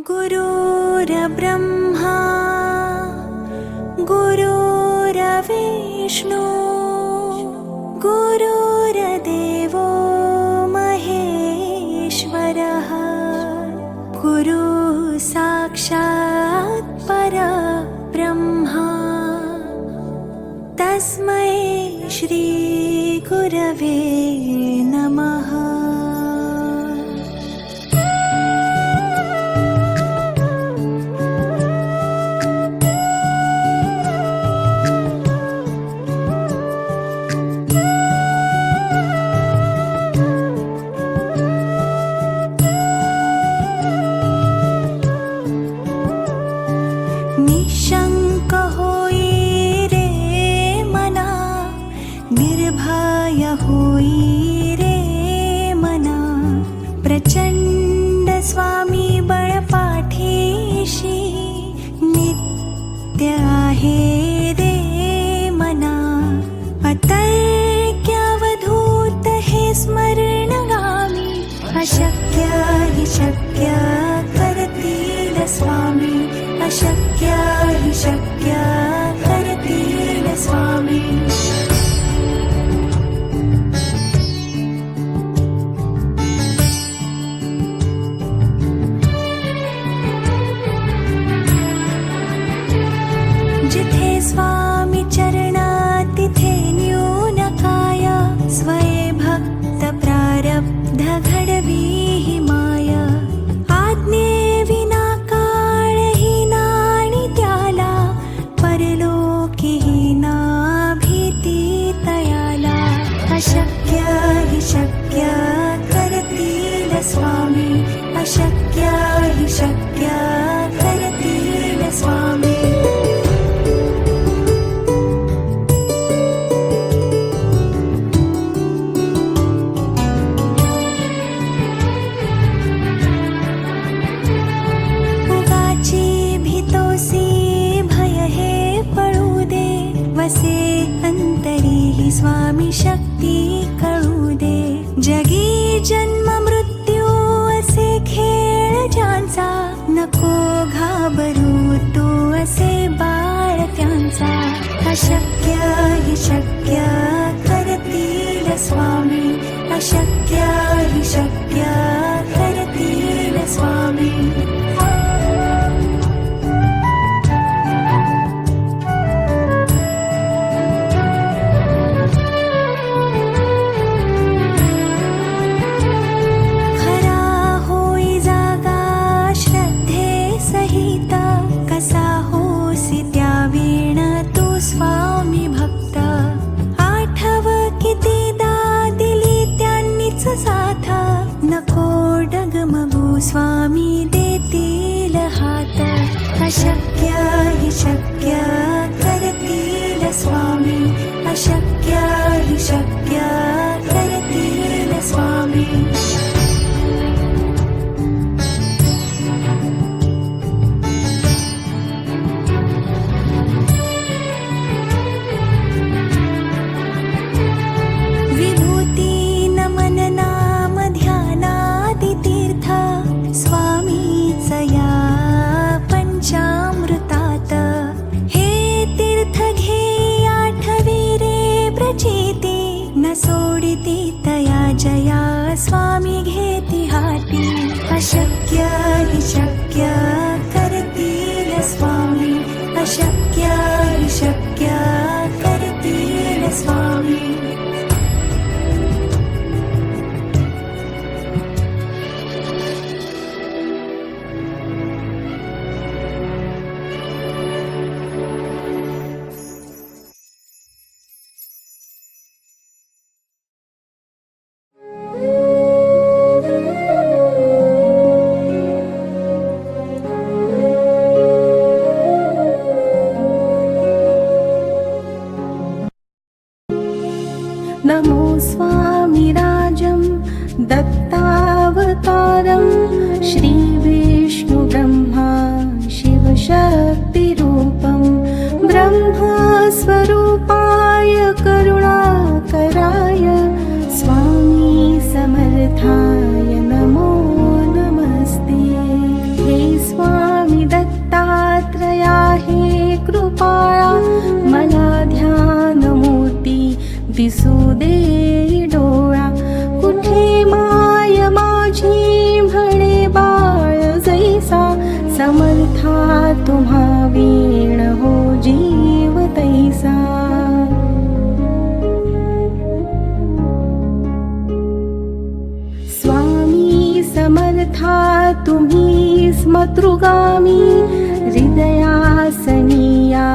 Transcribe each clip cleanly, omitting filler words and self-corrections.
गुरुर्ब्रह्मा गुरुर्विष्णू गुरुर्देवो महेश्वरः गुरुः साक्षात् परब्रह्मा तस्मै श्री गुरवे नमः। निशंक होई रे मना, निर्भय होई रे मना, प्रचंड स्वामी बळपाठीशी नित्य आहे रे मना। अतर्क्यावधूत हे स्मरणगामी, अशक्य हि शक्य करतील स्वामी, अशक्य हि शक्य करतील स्वामी। जिथे स्वामी चरणा तिथे न्यून काय, स्वये भक्त प्रारब्ध घडवी हि माया। आज्ञे विना काळही नाणी त्याला, परलोकीही ना भीती तयाला। अशक्य हि शक्य करतील स्वामी, अशक्य हि शक्य करतील स्वामी। वसे अंतरी ही स्वामी शक्ती कळू दे। जगी जन्म मृत्यू असे खेळ ज्यांचा, नको घाबरू तू असे बाळ त्यांचा। अशक्य हि शक्य करतील स्वामी, अशक्य हि शक्य करतील स्वामी। स्वामी भक्त आठव कितीदा दिली त्यांनीच साथ, नको डगमगू स्वामी देतील हात। अशक्य हि शक्य करतील स्वामी, अशक्य हि शक्य करतील स्वामी। सोडिती तया जया स्वामी घेती हाती। अशक्य हि शक्य करतील स्वामी, अशक्य हि शक्य करतील स्वामी। दिसू दे डोळा, कुठे माय माझी म्हणे बाळ जैसा, समर्था तुम्हा वीण हो जीव तैसा. स्वामी समर्था तुम्ही स्मतृगामी, हृदयासनिया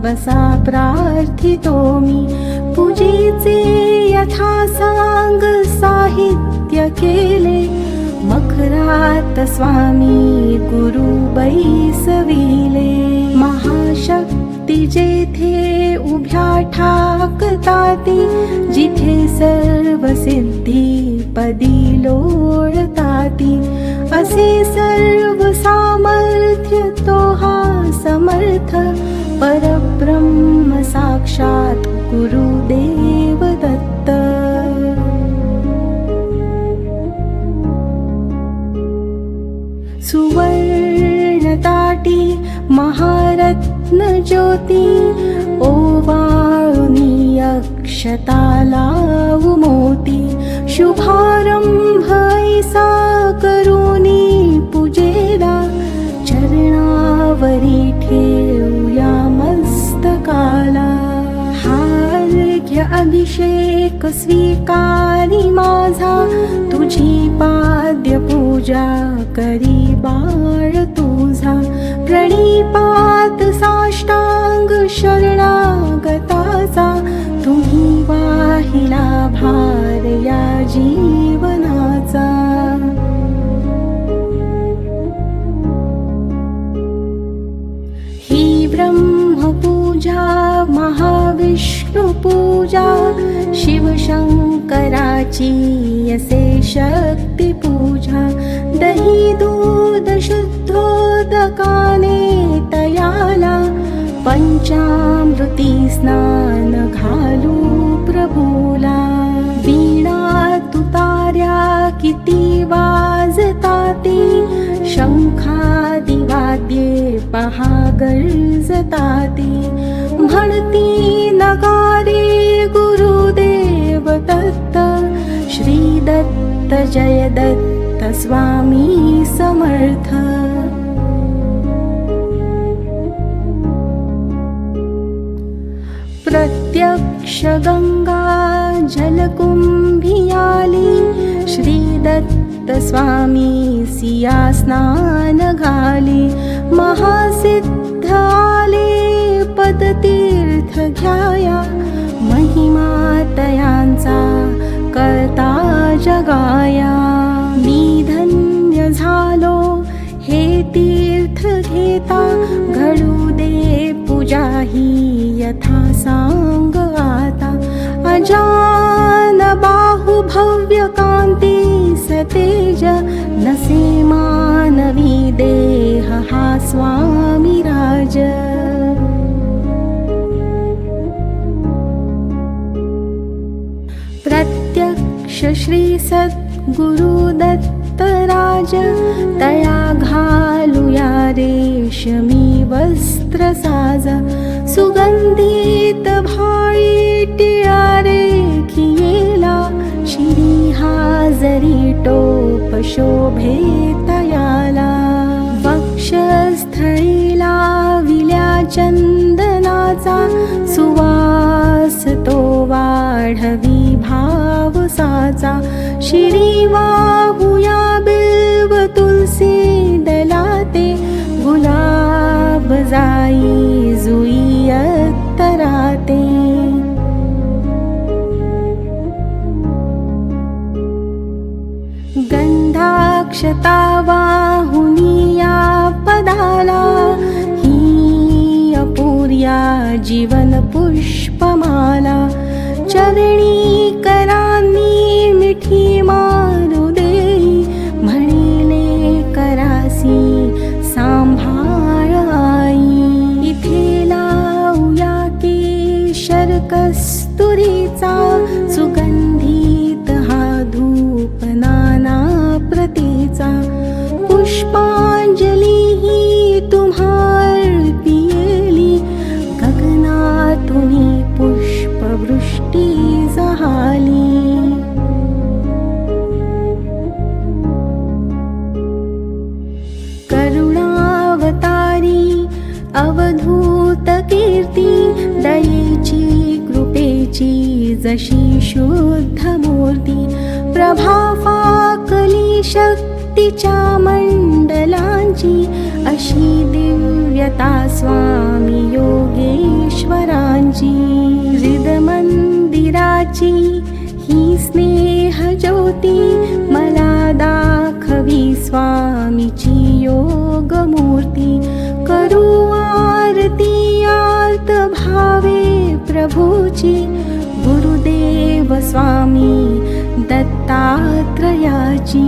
बसा प्रार्थितो मी. पूजेचे यथासांग साहित्य केले, मखरात स्वामी गुरु बैसविले. महाशक्ती जेथे उभ्या ठाकताती, जिथे सर्व सिद्धी पदी लोळताती, असे सर्व सामर्थ्य तो हा समर्थ, परब्रह्म साक्षात गुरुदेव दत्त. सुवर्ण ताटी महारत्न ज्योती, ओवाळुनी अक्षता लावू मोती. शुभारंभ ऐसा करुनी पूजेला, चरणावरी ठेवूया मस्तकाला. हार्घ्य अभिषेक स्वीकारी माझा, तुझी पाद्य पूजा करी बाळ तुझा. प्रणिपात साष्टांग शरणागताचा, तुम्ही वाहिला भार या जीवनाचा. ही ब्रह्मपूजा महाविष्णू पूजा, शिवशंकराची असे शक्ती पूजा. दही दूध शुद्धोदकाने तयाला, पंचामृती स्नान घालू प्रभूला. वीणा तुतार्या किती वाजताती, शंखादी वाद्ये पहा गर्जताती. म्हणती नगारे गुरुदेव दत्त, श्री दत्त जय दत्त स्वामी समर्थ. प्रत्यक्ष गंगा जलकुंभी आली, श्री दत्त स्वामी सिया स्नान घाली. महासिद्ध आले पदतीर्थ घ्याया, महिमा तयांचा करता जगाया. मी धन्य झालो हे तीर्थ घेता, घडू दे पूजा ही यथा सांग आता. अजान बाहु भव्य कांती सतेज, नसे मानवी देह हा स्वामी राज. प्रत्यक्ष श्री सद्गुरु दत्त राज, तया घालूया रेशमी वस्त्र साज. सुगंधित भाळी टिळा रेखियेला, शिरी हाजरी टोप शोभे तयाला. वक्षस्थळी लाविल्या चंदनाचा, सुवास तो वाढवी भाव साचा. शिरी वाहूया बिल्व तुलसी दलाते, गुलाब जाई जुई अत्तराते. गंधाक्षता वाहुनिया पदाला, ही अपूर्या जीवन पुष्पमाला. चरणी करांनी मिठी मारू देई, म्हणे करुणावतारी अवधूत कीर्ती, दयेची कृपेची जशी शुद्ध मूर्ती, प्रभाफाकली शक्तीच्या मंडलांची, अशी दिव्यता स्वामी योगेश्वरांची. हृदमंदिराची ही स्नेह ज्योती, मला दाखवी स्वामीची योग मूर्ती. करू आरती आर्त भावे प्रभूची, गुरुदेव स्वामी दत्तात्रयाची.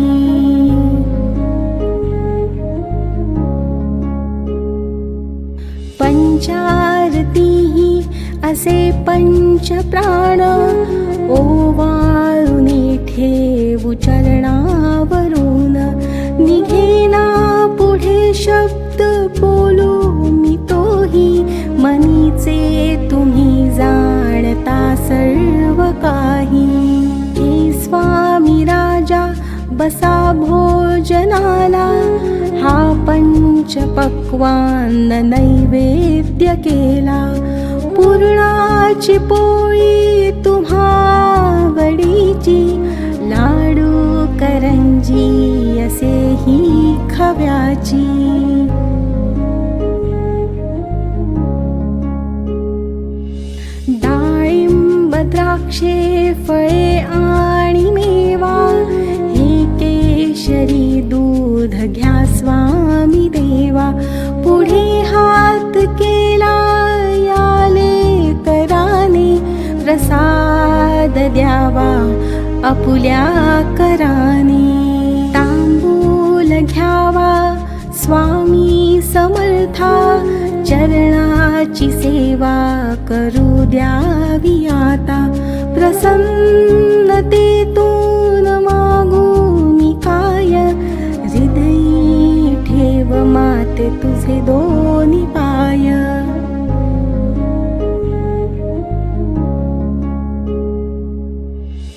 पंचारती असे पंचप्राण, ओवाळूने ठेवू चरणावरून. निघेना पुढे शब्द बोलू मी तोही, मनीचे तुम्ही जाणता सर्व काही. हे स्वामी राजा बसा भोजनाला, हा पंचपक्वान्न नैवेद्य केला. पुरणाची पोळी तुम्हा वडीची, लाडू करंजी असेही खव्याची. डाळिंब द्राक्षे फळे आणि मेवा, हे केशरी दूध घ्या स्वामी देवा. पुढे हात केला याले कराने, प्रसाद द्यावा आपुल्या कराने. तांबूल घ्यावा स्वामी समर्था, चरणाची सेवा करू द्यावी आता. प्रसन्नतेतून मागू मी काय, हृदयी ठेव माते तुझे दोन्ही पाय.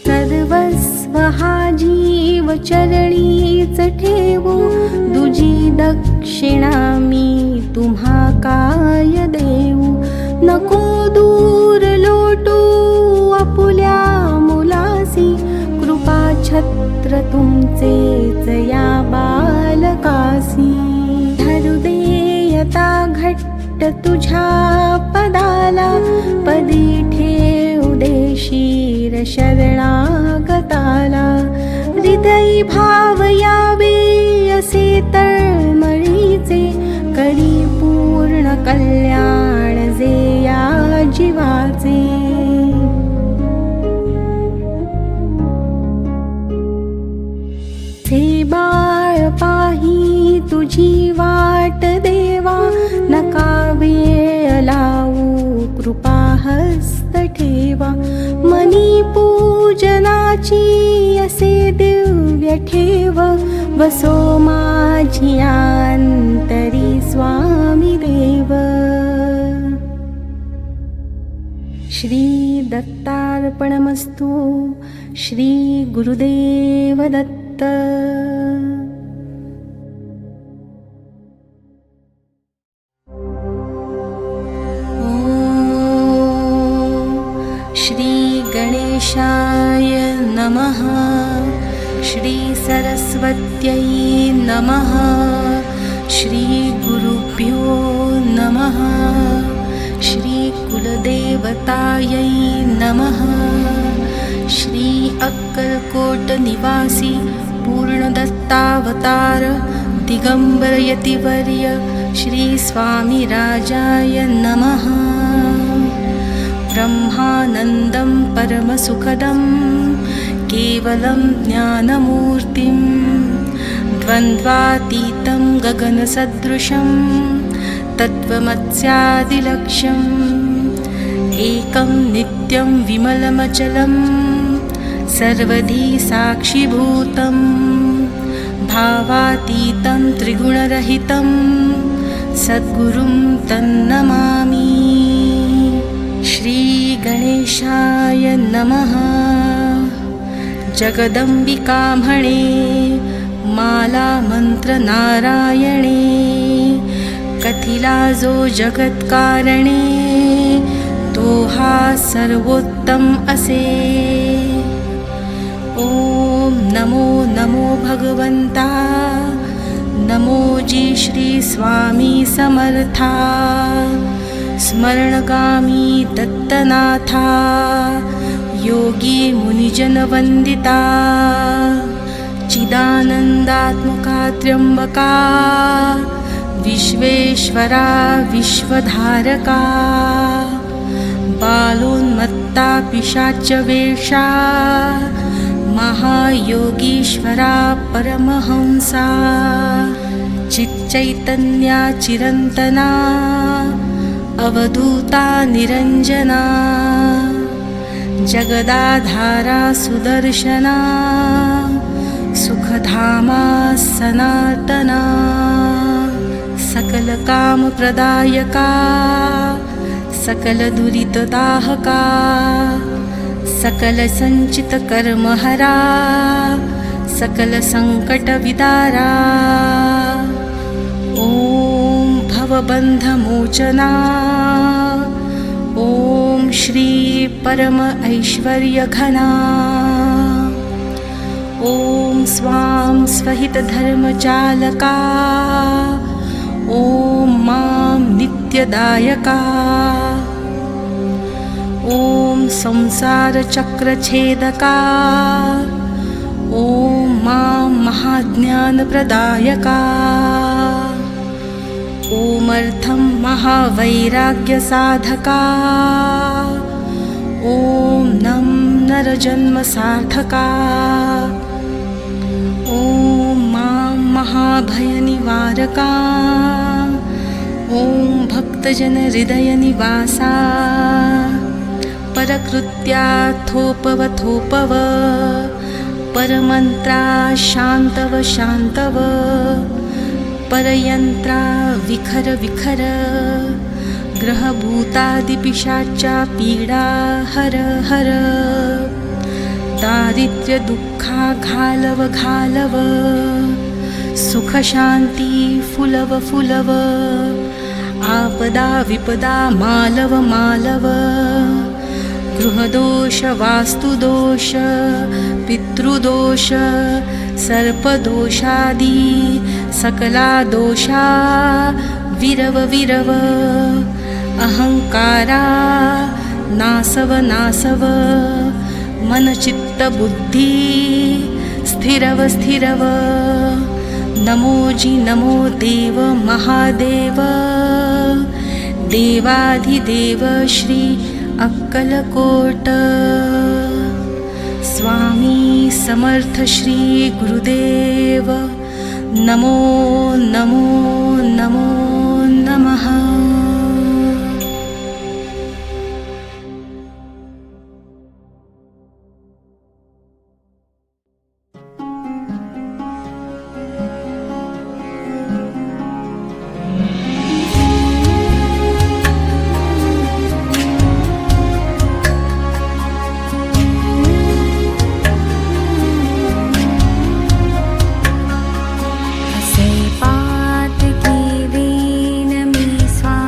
सर्वस्व हा जीव चरणीच ठेवू, दुजी दक्षिणा मी तुम्हा काय देऊ. नको दूर लोटू आपुल्या मुलासी, कृपा छत्र तुमचेच या बालकासी. धरू देयता घट्ट तुझ्या पदाला, पदी ठेवू दे शिर शरणागताला. हृदयी भाव यावे असे तळमळीचे, करी पूर्ण कल्याण जे या जीवाचे. हे बाळ पाही तुझी वाट देवा, नका वेळ लावू कृपा हस्त ठेवा. मनी पूजनाची असे दिव्य ठेव, बसो माझी अंतरी स्वामी देव. श्री दत्तार्पणमस्तु. श्री गुरुदेव दत्त. श्री गणेशाय नमः. श्री सरस्वत्यै नमः. श्री गुरुभ्यो नमः. श्री कुलदेवतायै नमः. श्री अक्कलकोट निवासी पूर्णदत्तावतार दिगंबर यतिवर्य श्री स्वामी राजाय नमः. ब्रह्मानन्दं परमसुखदं केवलं ज्ञानमूर्तिं, द्वन्द्वातीतं गगनसदृशं तत्त्वमस्यादिलक्ष्यम्, एकं नित्यं विमलमचलं सर्वधी साक्षिभूतं, भावातीतं त्रिगुणरहितं सद्गुरुं तन्नमामि. श्रीगणेशाय नमः. जगदम्बिका म्हणे माला मंत्र नारायणे, रचिला जो जगत्कारणे तो हा सर्वोत्तम असे. ओम नमो नमो भगवंता, नमो जी श्री स्वामी समर्था. स्मरणगामी दत्तनाथा, योगी मुनिजन वंदिता. चिदानंदात्मका त्र्यंबका, विश्वेश्वरा विश्वधारका. बालोन्मत्ता पिशाच वेषा, महायोगीश्वरा परमहंसा. चिच्चैतन्या चिरंतना, अवधूता निरंजना. जगदाधारा सुदर्शना, सुखधामा सनातना. सकल काम प्रदायका, सकल दुरितदाहका. सकल संचित कर्महरा, सकल संकट विदारा. ओम भवबंधमोचना. ओम श्री परम ऐश्वर्य घना. ओम स्वाम स्वहित धर्मचालका. ओम मां नित्यदायका. ओम संसार चक्र छेदका. ओम मां महाज्ञान प्रदायका. ओमर्थं महावैराग्य साधका. ओम नम नरजन्म सार्थका. ओम मां महाभय निवारका. ओम भक्तजन हृदय निवासा. परकृत्या थोपव थोपव, परमंत्रा शांतव शांतव. परयंत्रा विखर विखर, ग्रहभूतादिपिशाचा पीडा हर हर. दारिद्र्य दुःखा घालव घालव, सुख शांती फुलव फुलव. आपदा विपदा मालव मालव. गृहदोष वास्तुदोष पितृदोष सर्पदोषादी सकला दोषा विरव विरव. अहंकारा नासव नासव. मनचित्त बुद्धी स्थिरव स्थिरव. नमो जी नमो देव महादेव. देवाधिदेव श्री अक्कलकोट. स्वामी समर्थ श्री गुरुदेव. नमो नमो नमो नमः. पात की वीण मी स्वा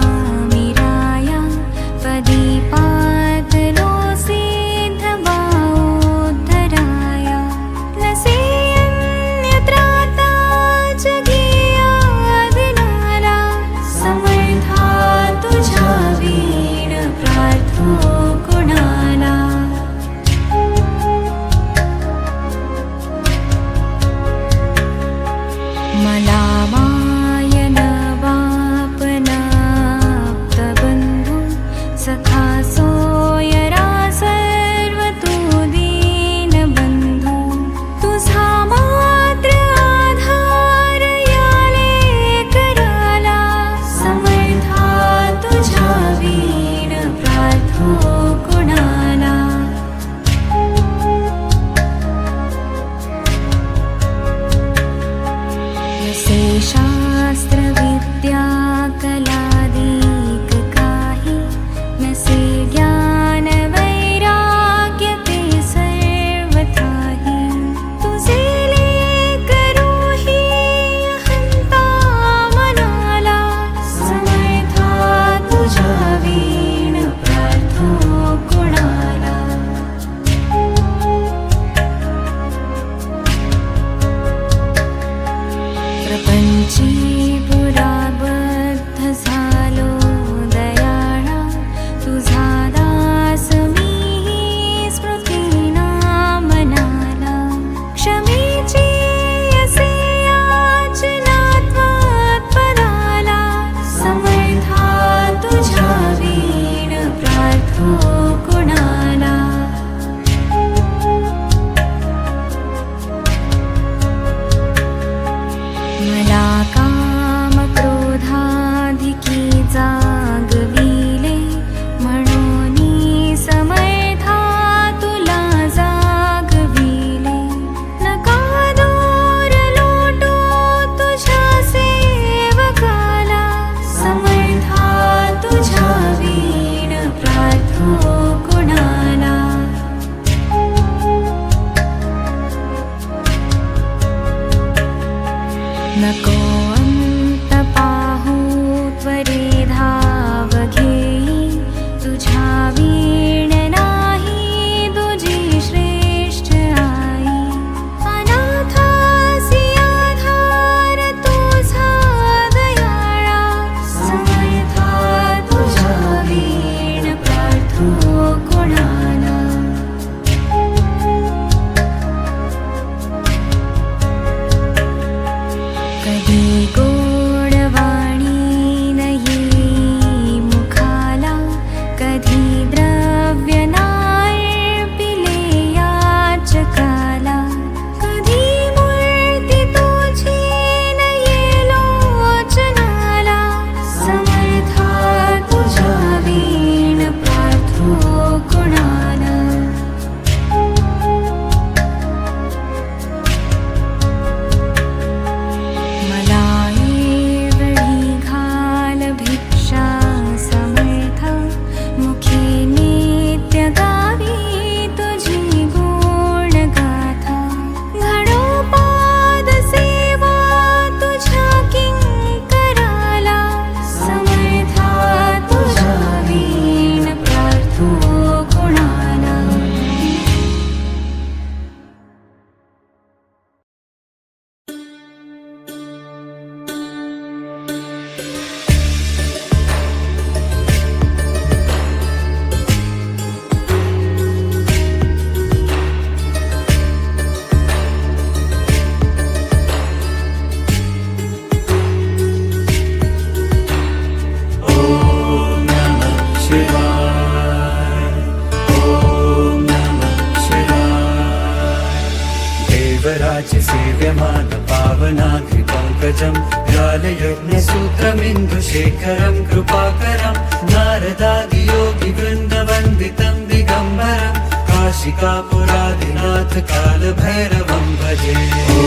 स्तोत्रमिन्दुशेखरं कृपाकरं नारदादियोगिवृन्दवन्दितं दिगम्बरं काशिकापुरादिनाथ कालभैरवं भजे। ॐ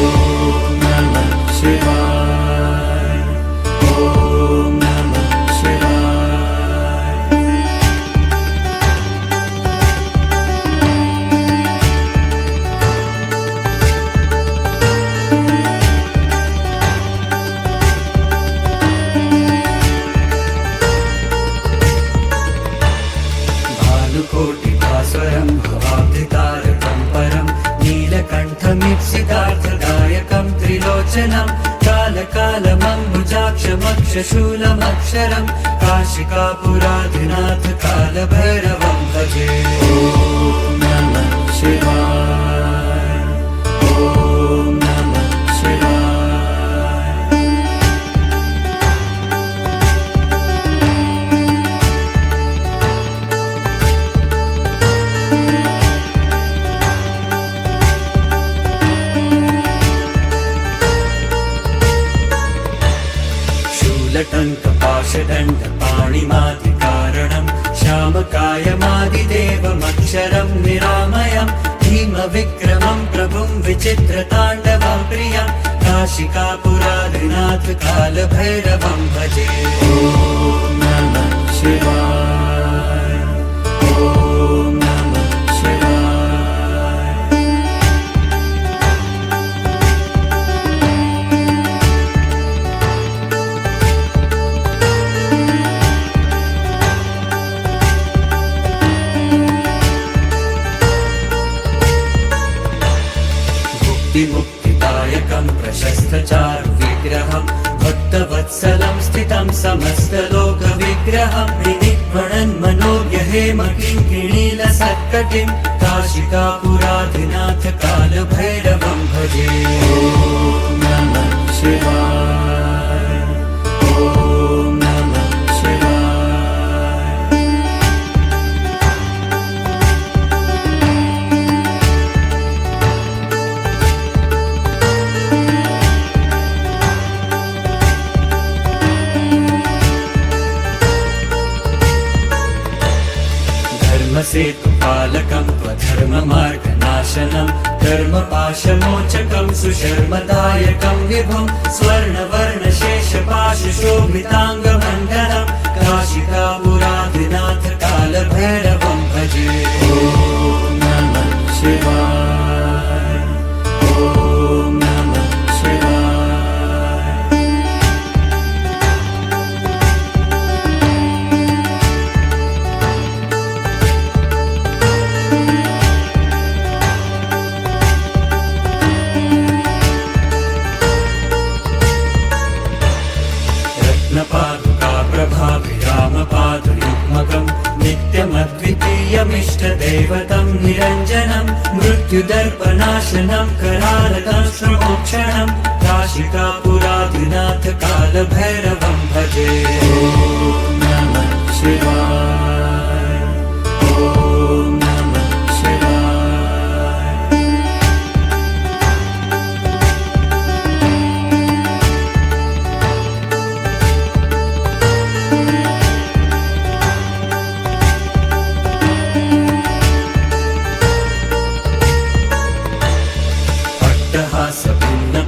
नमः शिवाय, ॐ नमः शिवाय। भानुकोटिभास्वरं भवाब्धितारकं परं नीलकण्ठमीप्सितार्थदायकं त्रिलोचनं कालकालमम्बुजाक्षमक्षशूलमक्षरं काशिकापुराधिनाथ कालभैरवं भजे। ॐ नमः शिवाय, ॐ नमः शिवाय। शूलटङ्कपाशदण्डपाणिमादिकारणं श्यामकायमादिदेवमक्षरं निरामयं भीमविक्रमं प्रभुं विचित्रताण्डवं प्रियं काशिकापुराधिनाथ कालभैरवं भजे। ॐ नमः शिवाय, ॐ नमः शिवाय। मुक्तिदायकं प्रशस्तचारुविग्रहं भक्तवत्सलं स्थितं समस्तलोकविग्रहं विनिर्मणन्मनोज्ञहेमकिङ्किणीलसत्कटिं काशिकापुराधिनाथ कालभैरवं भजे। ॐ नमः शिवाय, ॐ नमः शिवाय। धर्मसेतुपालकं त्वधर्ममार्गनाशनं धर्मपाशमोचकं सुशर्मदायकं विभुं स्वर्णवर्णशेषपाशशोभिताङ्गमण्डलं काशिकापुराधिनाथ कालभैरवं भजे। ॐ नमः शिवाय, ॐ नमः शिवाय। रत्नपादुकाप्रभाभिरामपादयुग्मकं नित्यमद्वितीयमिष्टदैवतं निरञ्जनं मृत्युदर्पनाशनं करालकं श्रमोक्षणं काशिकापुराधिनाथ कालभैरवं भजे। ॐ नमः शिवाय, ॐ नमः शिवाय।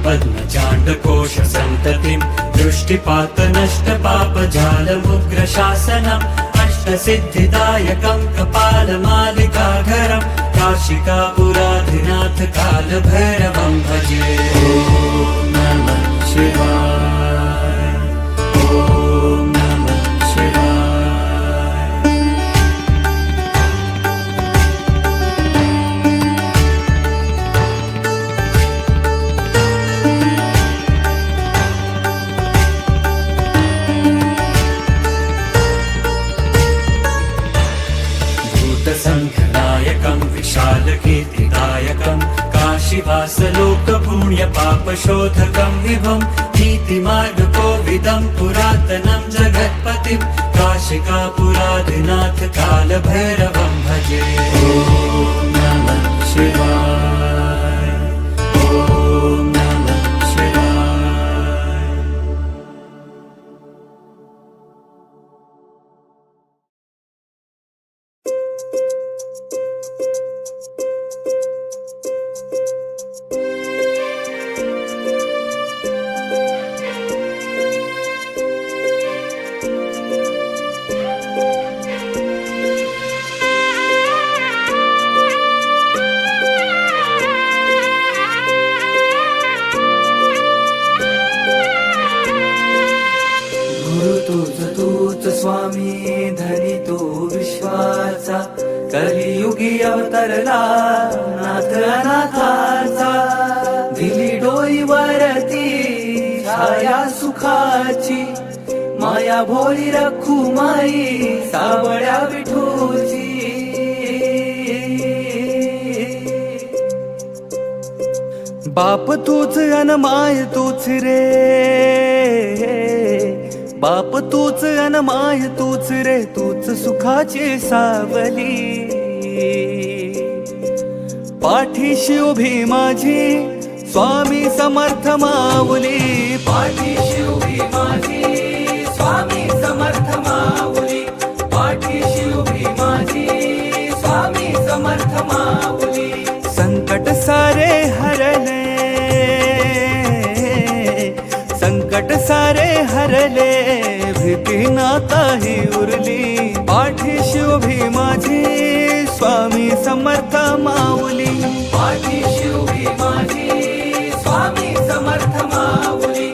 पद्मजाण्डकोशसन्ततिं दृष्टिपातनष्टपापजालमुग्रशासनम् अष्टसिद्धिदायकं कपालमालिकाघरं काशिकापुराधिनाथ कालभैरवं भजे। ॐ नमः शिवाय, ॐ नमः शिवाय। भूतसङ्घनायकं विशालकीर्तिदायकं काशीवासलोकपुण्यपापशोधकं विभुं नीतिमार्गकोविदं पुरातनं जगत्पतिं काशिकापुराधिनाथ कालभैरवं भजे। ॐ नमः शिवाय, ॐ नमः शिवाय। तूच स्वामी धनी तू विश्वाचा कलियुगी अवतरला नाथ अनाथाचा दिली डोईवरती छाया सुखाची माया भोळी रखुमाई सावळ्या विठूची बाप तूच अन माय तूच रे बाप तूच अन माय तूच रे तूच सुखाची सावली पाठीशी उभी माझी स्वामी समर्थ माऊली पाठीशी उभी माझी स्वामी समर्थ माऊली पाठीशी उभी माझी स्वामी समर्थ माऊली संकट सारे हरले संकट सारे हरले भीती ना काही उरली पाठीशी उभी माझी स्वामी समर्थ माऊली पाठीशी उभी माझी स्वामी समर्थ माऊली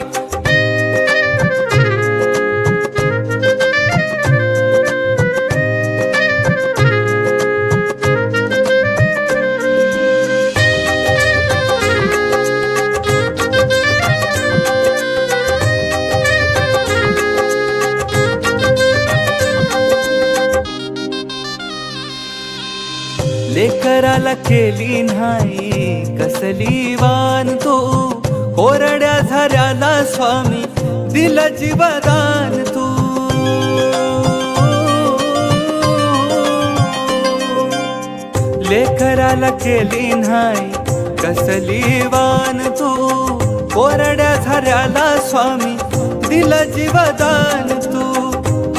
लेकराला केली नाही कसली वान तू कोरड्या झाऱ्याला स्वामी दिला जीवदान तू लेकराला केली नाही कसली वान तू कोरड्या झाऱ्याला स्वामी दिला जीवदान तू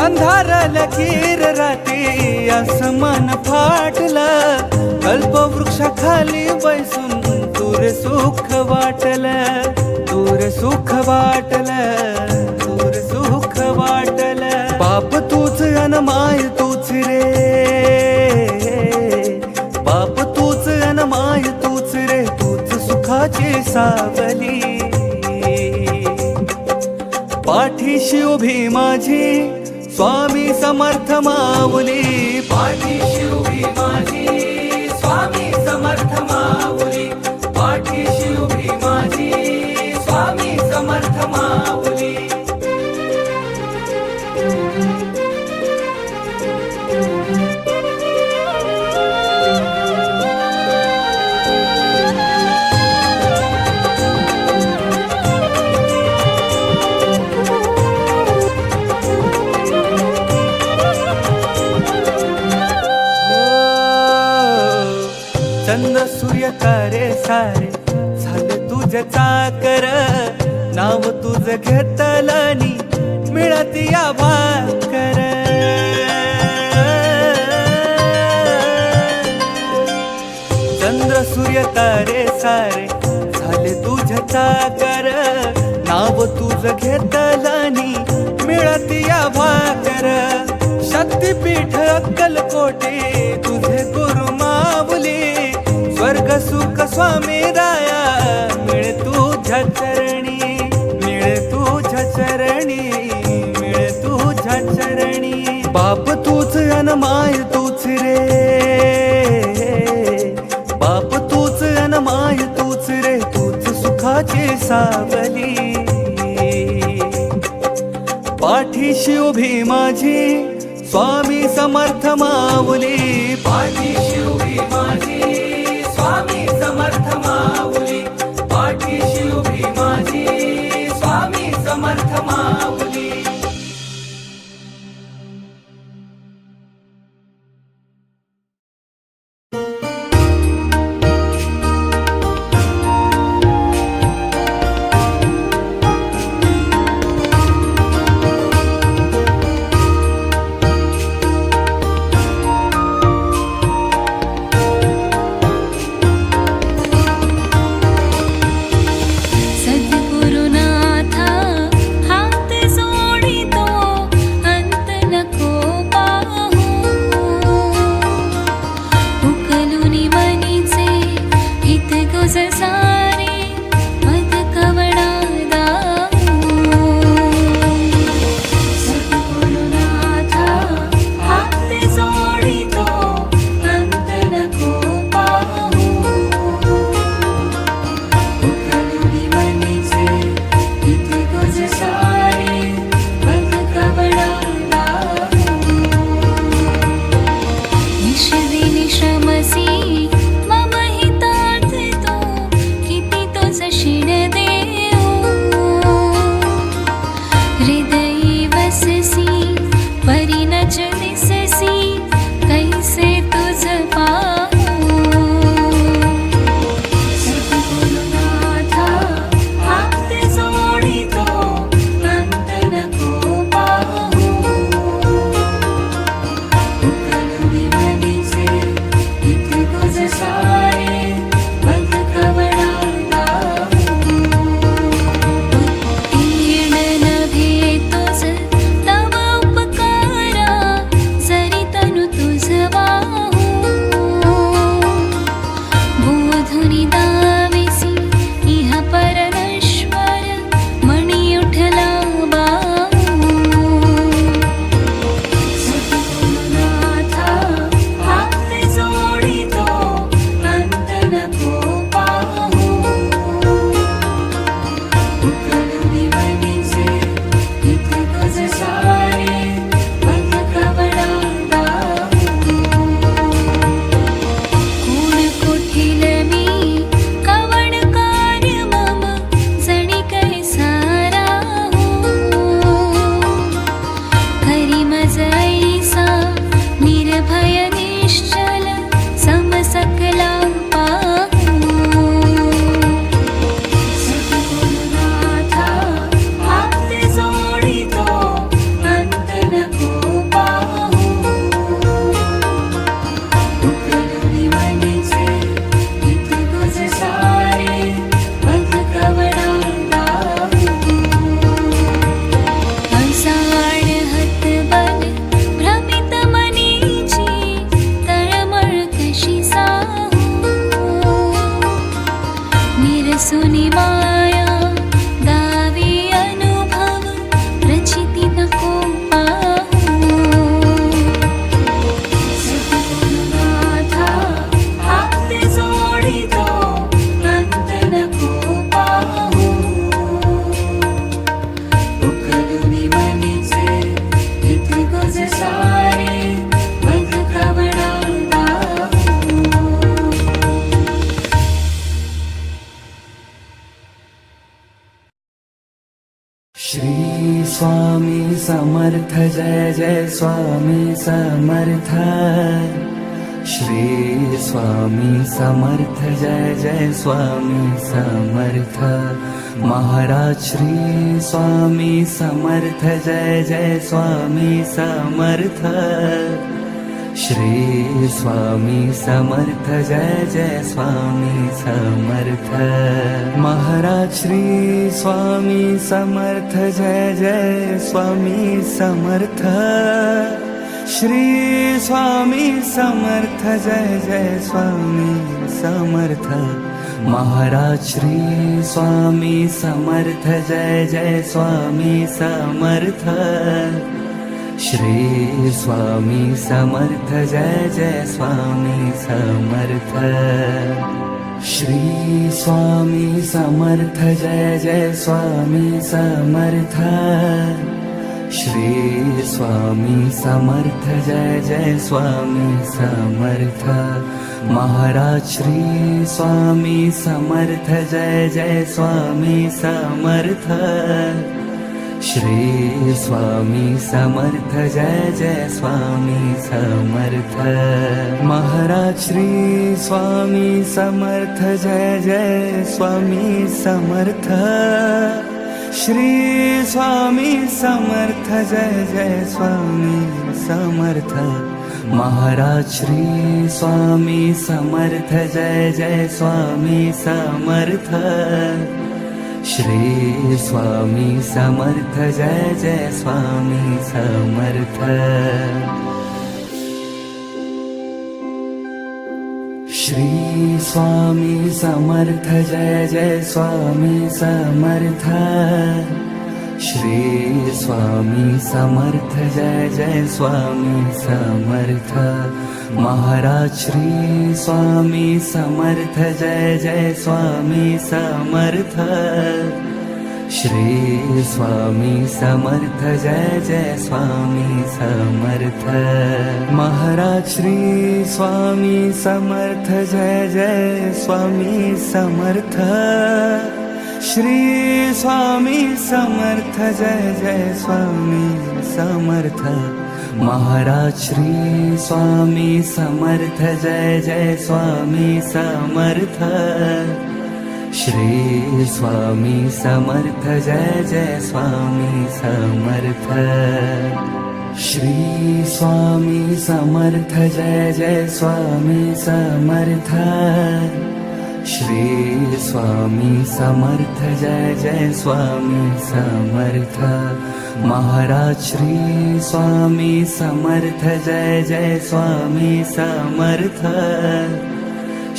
अंधार लकीर राती आसमान फाटलं कल्पवृक्षाखाली बैसून दूर सुख वाटलं दूर सुख वाटलं दूर सुख वाटलं बाप तूच अन माय तूच रे बाप तूच अन माय तूच रे तूच सुखाची सावली पाठीशी उभी माझी स्वामी समर्थ माऊली पाठीशी उभी माझी स्वामी समर्थ माऊली पाठीशी उभी माझी स्वामी समर्थ माऊली चंद्र सूर्य तारे सारे झाले तुझे चाकर नाव तुझ घेतलनी मिळती या भाकर चंद्र सूर्य तारे सारे झाले तुझे चाकर नाव तुझ घेतलनी मिळती या भाकर शक्तीपीठ अक्कलकोटे तुझे गुरु माऊली स्वर्ग सुख स्वामी राया मिळे तुझ्या चरणी मिळे तुझ्या चरणी मिळे तुझ्या चरणी बाप तूच अन माय तूच रे बाप तूच अन माय तूच रे तूच सुखाची सावली पाठीशी उभी माझी स्वामी समर्थ माऊली पाठीशी उभी माझी स्वामी समर्थ माऊली पाठीशी उभी माझी स्वामी समर्थ माऊली सद्गुरुनाथा हात समर्थ जय जय स्वामी समर्थ श्री स्वामी समर्थ जय जय स्वामी समर्थ महाराज श्री स्वामी समर्थ जय जय स्वामी समर्थ श्री स्वामी समर्थ जय जय स्वामी समर्थ महाराज श्री स्वामी समर्थ जय जय स्वामी समर्थ श्री स्वामी समर्थ जय जय स्वामी समर्थ महाराज श्री स्वामी समर्थ जय जय स्वामी समर्थ श्री स्वामी समर्थ जय जय स्वामी समर्थ श्री स्वामी समर्थ जय जय स्वामी समर्थ श्री स्वामी समर्थ जय जय स्वामी समर्थ महाराज श्री स्वामी समर्थ जय जय स्वामी समर्थ श्री स्वामी समर्थ जय जय स्वामी समर्थ महाराज श्री स्वामी समर्थ जय जय स्वामी समर्थ श्री स्वामी समर्थ जय जय स्वामी समर्थ महाराज श्री स्वामी समर्थ जय जय स्वामी समर्थ श्री स्वामी समर्थ जय जय स्वामी समर्थ श्री स्वामी समर्थ जय जय स्वामी समर्थ श्री स्वामी समर्थ जय जय स्वामी समर्थ महाराज श्री स्वामी समर्थ जय जय स्वामी समर्थ श्री स्वामी समर्थ जय जय स्वामी समर्थ महाराज श्री स्वामी समर्थ जय जय स्वामी समर्थ श्री स्वामी समर्थ जय जय स्वामी समर्थ महाराज श्री स्वामी समर्थ जय जय स्वामी समर्थ श्री स्वामी समर्थ जय जय स्वामी समर्थ श्री स्वामी समर्थ जय जय स्वामी समर्थ श्री स्वामी समर्थ जय जय स्वामी समर्थ महाराज श्री स्वामी समर्थ जय जय स्वामी समर्थ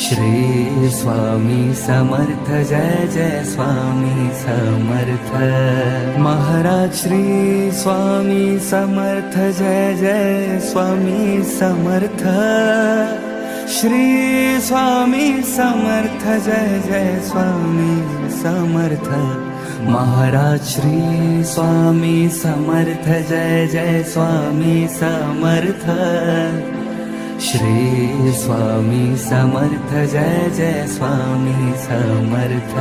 श्री स्वामी समर्थ जय जय स्वामी समर्थ महाराज श्री स्वामी समर्थ जय जय स्वामी समर्थ श्री स्वामी समर्थ जय जय स्वामी समर्थ महाराज श्री स्वामी समर्थ जय जय स्वामी समर्थ श्री स्वामी समर्थ जय जय स्वामी समर्थ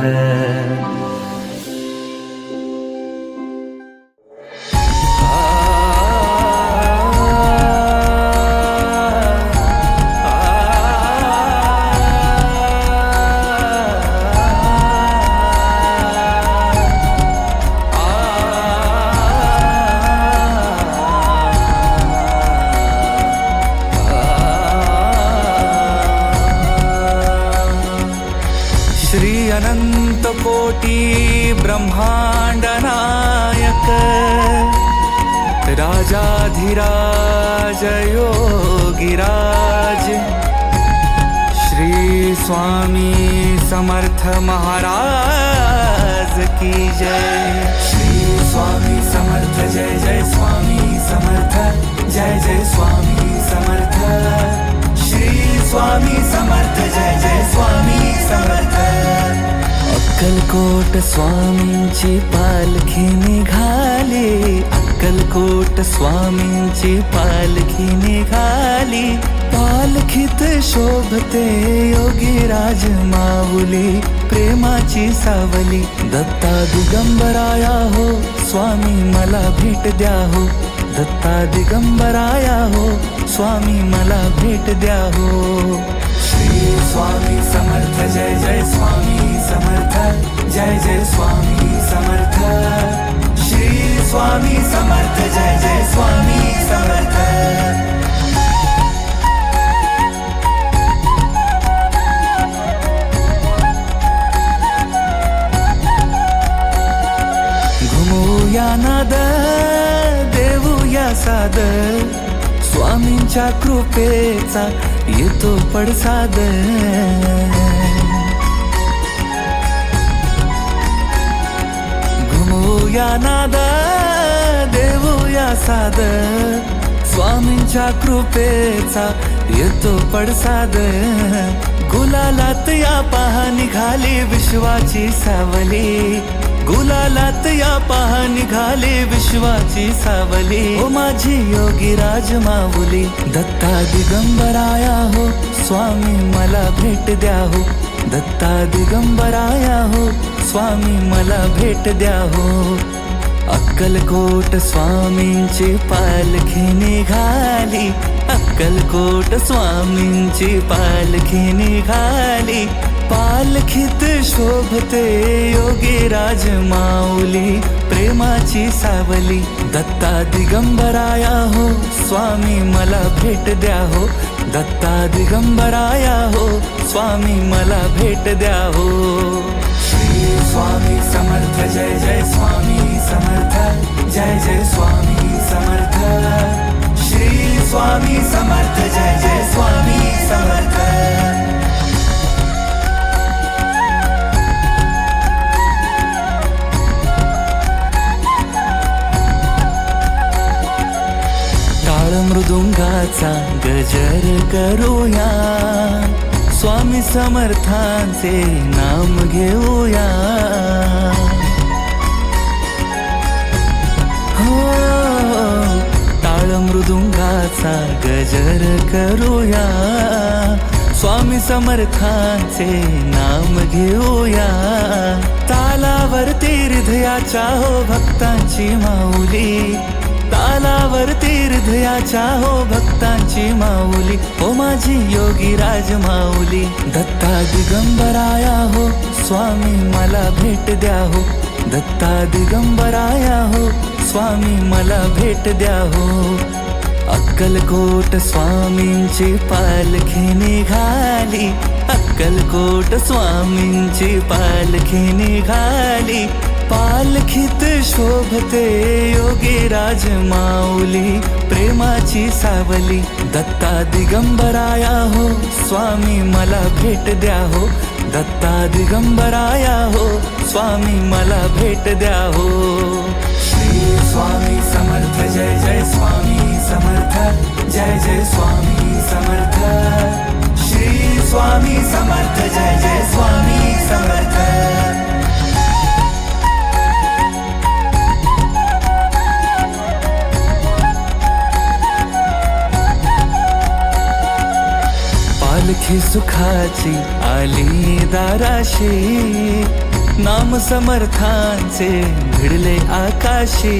श्री अनंत कोटी ब्रह्मांड नायक राजाधिराज योगिराज श्री स्वामी समर्थ महाराज की जय। श्री स्वामी समर्थ जय जय स्वामी समर्थ जय जय स्वामी समर्थ श्री स्वामी समर्थ जय जय स्वामी समर्थ। अक्कलकोट स्वामींची पालखी निघाली, अक्कलकोट स्वामींची पालखी निघाली, पालखीत शोभते योगीराज माऊली, प्रेमाची सावली दत्ता दिगंबराया हो, स्वामी मला भेट द्या हो, दत्ता दिगंबराया हो स्वामी मला भेट द्या हो. श्री स्वामी समर्थ जय जय स्वामी समर्थ जय जय स्वामी समर्थ. श्री स्वामी समर्थ जय जय स्वामी समर्थ. घुमूया नाद देऊया साद स्वामींच्या कृपेचा येतो पडसाद. घुमूया नाद देऊया साद स्वामींच्या कृपेचा येतो पडसाद. गुलालात या पहा निघाली विश्वाची सावली. गुलालात या पहा निघाली विश्वाची सावली. ओ माझी योगी राज माऊली दत्ता दिगंबराया हो स्वामी मला भेट द्या हो. दत्ता दिगंबराया हो स्वामी मला भेट द्या हो. अक्कलकोट स्वामींची पालखी निघाली. अक्कलकोट स्वामींची पालखी निघाली. पालखीत शोभते योगी राज माऊली प्रेमाची सावली. दत्ता दिगंबराया हो स्वामी मला भेट द्या हो. दत्ता दिगंबराया हो स्वामी मला भेट द्या हो. श्री स्वामी समर्थ जय जय स्वामी समर्थ जय जय स्वामी समर्थ. श्री स्वामी समर्थ जय जय स्वामी समर्थ. मृदुंगाचा गजर करूया स्वामी समर्थांचे नाम घेऊया. हो टाळ मृदुंगाचा गजर करूया स्वामी समर्थांचे नाम घेऊया. तालावरती हृदयाच्या हो भक्तांची माऊली. तालावरती हृदयाच्या हो भक्तांची माऊली. ओ माझी योगी राज माऊली दत्ता दिगंबराया हो स्वामी मला भेट द्या हो. दत्ता दिगंबराया हो स्वामी मला भेट द्या हो. अक्कलकोट स्वामींची पालखी निघाली. अक्कलकोट स्वामींची पालखी निघाली. पालखीत शोभते योगी राज माऊली प्रेमाची सावली. दत्ता दिगंबराया हो स्वामी मला भेट द्या हो. दत्ता दिगंबराया हो स्वामी मला भेट द्या हो. श्री स्वामी समर्थ जय जय स्वामी समर्थ जय जय स्वामी समर्थ. श्री स्वामी समर्थ जय जय स्वामी समर्थ. पालखी सुखाची आली दाराशी. नाम समर्थांचे भिडले आकाशी.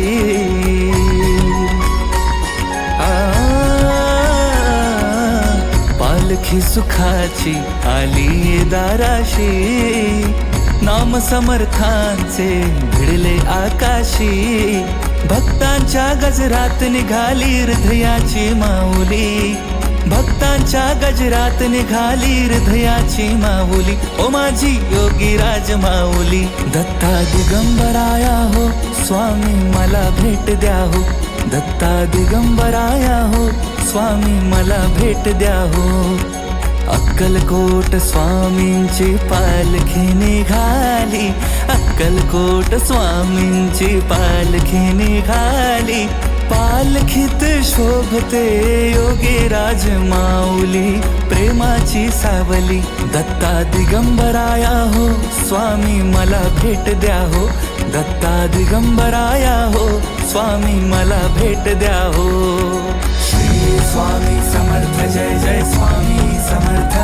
पालखी सुखाची आली दाराशी. नाम समर्थांचे भिडले आकाशी. भक्तांच्या गजरात निघाली हृदयाची माऊली. भक्तांच्या गजरात निघाली हृदयाची माऊली. ओ माझी योगी राज माऊली दत्ता दिगंबराया हो स्वामी मला भेट द्या हो. दत्ता दिगंबराया हो स्वामी मला भेट द्या हो. अक्कलकोट स्वामींची पालखी निघाली. अक्कलकोट स्वामींची पालखी निघाली. पालखीत शोभते योगी राज माऊली प्रेमाची सावली. दत्ता दिगंबराया हो स्वामी मला भेट द्या हो. दत्ता दिगंबराया हो स्वामी मला भेट द्या हो. श्री स्वामी समर्थ जय जय स्वामी समर्थ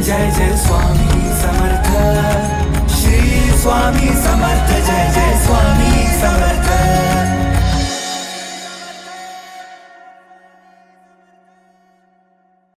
जय जय स्वामी समर्थ. श्री स्वामी समर्थ जय जय स्वामी समर्थ.